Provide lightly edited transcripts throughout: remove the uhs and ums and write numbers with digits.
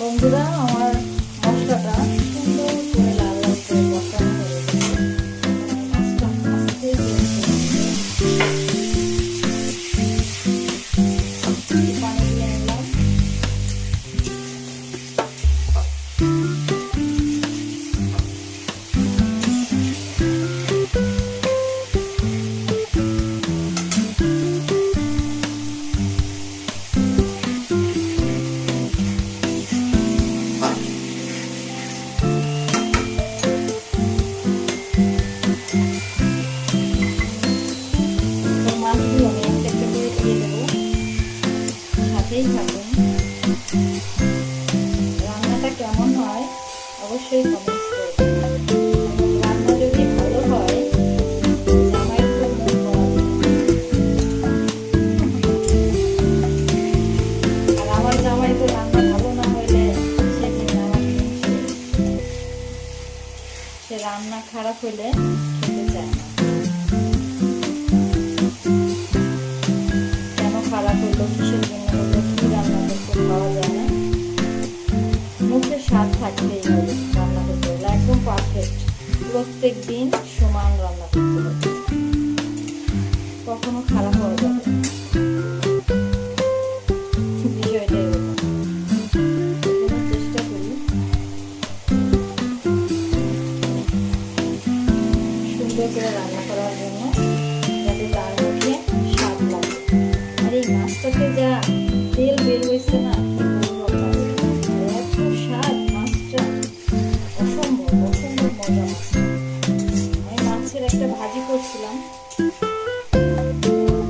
বন্ধুরা, আমার মশলাটা সুন্দর করে লাল লাল করে কষানো হয়ে গেছে। মাছটা আস্তে পানি দিয়ে নিলাম। মাছগুলো আমি একটা একটা করে দিয়ে দেবো, সাথেই থাকুন। রান্নাটা কেমন হয় অবশ্যই কমেন্টস করবেন। রান্না যদি ভালো হয় জামাইয়ের খুব মন করা আর আমার জামাই তো রান্না ভালো না হইলে সেদিন আমার সে রান্না খারাপ হইলে খেতে চায় না। খারাপ হলো, কিসের জন্য হলো, কি রান্না করতে খাওয়া যায় না, মুখে স্বাদ থাকতেই হবে। রান্না করতে হলে একদম পারফেক্ট, প্রত্যেক দিন সমান রান্না করতে হবে, কখনো খারাপ হওয়া যাবে না। বিষয়টা এরকম, চেষ্টা করি সুন্দর করে রান্না করার জন্য, যাতে তার মুখে স্বাদ লাগে। এই মাছটাতে যা তেল বের হয়েছে না, এত স্বাদ, মাছটা অসম্ভব অসম্ভব মজা। মাছ আমি মাছের একটা ভাজি করছিলাম,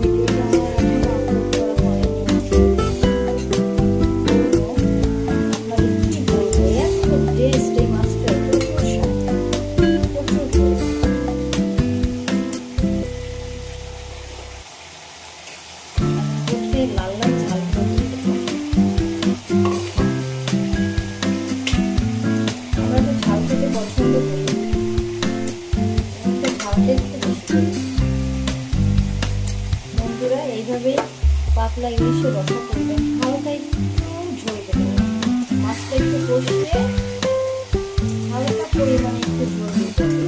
ভিডিওটা আমার এখনো আপলোড করা হয়নি। আপনাদের কি বলবো, এত টেস্ট এই মাছটা, এত স্বাদ, প্রচুর লাল লাল ঝাল করে আমরা তো ঝাল খেতে পছন্দ করি, ঝাল খেতে বেশি করি। বন্ধুরা, এইভাবেই পাতলা ইলিশের রসা করবেন, হালকা একটু ঝোল দেবেন। মাছটা একটু কষিয়ে হালকা পরিমাণে একটু ঝোল দিতে হবে।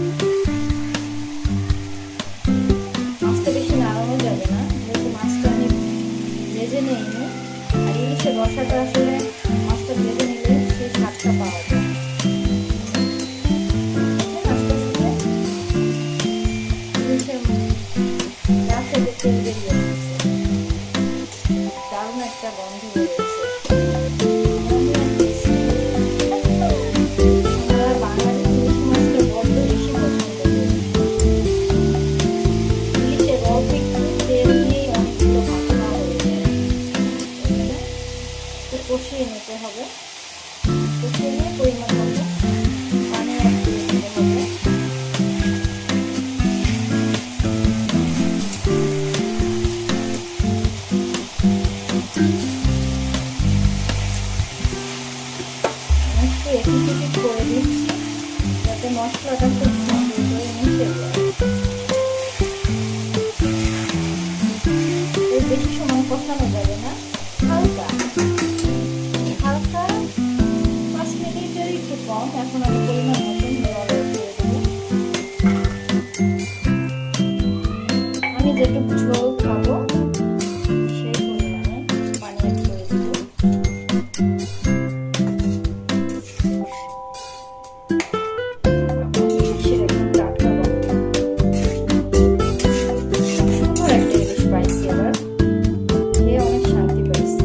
মাছটা বেশি নাড়ানো যাবে না, যেহেতু মাছটা আমি ভেজে নিইনি। আর ইলিশের রসাটা আসলে মাছটা ভেজে নিলে সেই স্বাদটা পাওয়া যায়। আস্তে আস্তে ইলিশের গা থেকে তেল বেরিয়ে আসছে, দারুণ একটা গন্ধ বেরিয়েছে। আমরা বাঙালি ইলিশ মাছটা বড্ড বেশি পছন্দ করি। ইলিশের অল্প একটু তেল দিয়ে অনেকগুলো ভাজা হয়ে যায়। কষিয়ে নিতে হবে, কষিয়ে নিয়ে পরিমাণ মতো পানি অ্যাড করে দিতে হবে। একটু এপিট এপিট করে দিচ্ছি, যাতে মশলাটা খুব সুন্দর করে মিশে যায়। এর বেশি সময় কষানো যাবে না, হালকা হালকা 5 মিনিটের একটু কম। এখন আমি পরিমাণ মতন জল দিয়ে দেবো। আমি যেটুকু ঝোল খাবো সেই পরিমাণে পানি অ্যাড করে দেবো। ইলিশের একদম টাটকা গন্ধ, সুন্দর একটা ইলিশ পাইছি, এবার খেয়ে অনেক শান্তি পাইছি।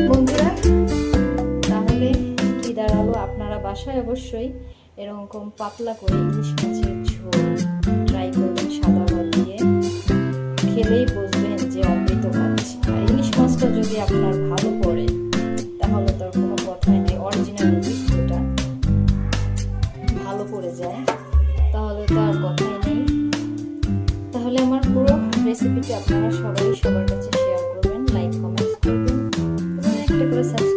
বন্ধুরা, তাহলে কি দাঁড়ালো, আপনারা বাসায় অবশ্যই এরকম পাতলা করে ইলিশ মাছের ঝোল ট্রাই করবেন, সাদা ভাত দিয়ে খেলেই বুঝবেন যে অমৃত খাচ্ছি। আর ইলিশ মাছটা যদি আপনার ভালো পড়ে তাহলে তার কোনো কথাই নেই। অরিজিনাল ইলিশ যেটা ভালো পড়ে যায় তাহলে তো আর কথাই নেই। তাহলে আমার পুরো রেসিপিটি আপনারা সবাই সবার কাছে শেয়ার করবেন, লাইক কমেন্টস করবেন, একটা করে সাবস্ক্রাইব